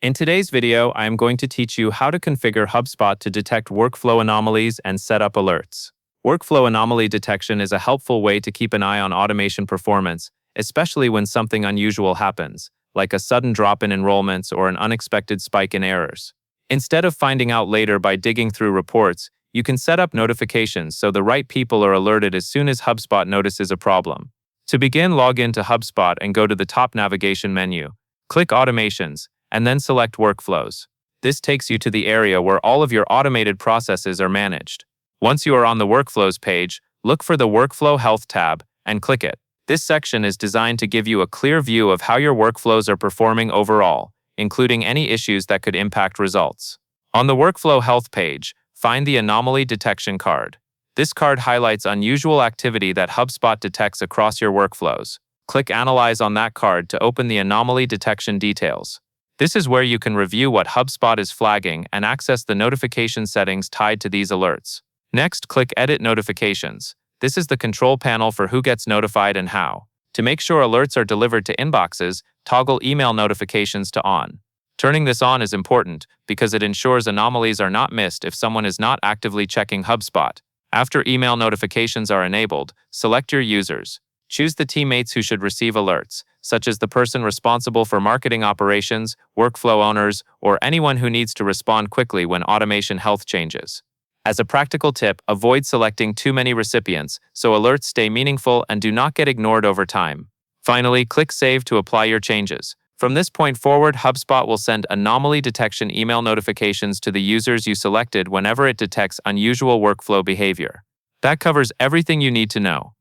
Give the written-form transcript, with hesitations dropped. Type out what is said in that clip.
In today's video, I am going to teach you how to configure Hubspot to detect workflow anomalies and set up alerts. Workflow anomaly detection is a helpful way to keep an eye on automation performance, especially when something unusual happens, like a sudden drop in enrollments or an unexpected spike in errors. Instead of finding out later by digging through reports, you can set up notifications so the right people are alerted as soon as Hubspot notices a problem. To begin, log in to Hubspot and go to the top navigation menu. Click Automations, and then select Workflows. This takes you to the area where all of your automated processes are managed. Once you are on the Workflows page, look for the Workflow Health tab and click it. This section is designed to give you a clear view of how your workflows are performing overall, including any issues that could impact results. On the Workflow Health page, find the Anomaly Detection card. This card highlights unusual activity that Hubspot detects across your workflows. Click Analyze on that card to open the anomaly detection details. This is where you can review what Hubspot is flagging and access the notification settings tied to these alerts. Next, click Edit Notifications. This is the control panel for who gets notified and how. To make sure alerts are delivered to inboxes, toggle Email Notifications to On. Turning this on is important because it ensures anomalies are not missed if someone is not actively checking Hubspot. After email notifications are enabled, select your users. Choose the teammates who should receive alerts, such as the person responsible for marketing operations, workflow owners, or anyone who needs to respond quickly when automation health changes. As a practical tip, avoid selecting too many recipients so alerts stay meaningful and do not get ignored over time. Finally, click Save to apply your changes. From this point forward, Hubspot will send anomaly detection email notifications to the users you selected whenever it detects unusual workflow behavior. That covers everything you need to know.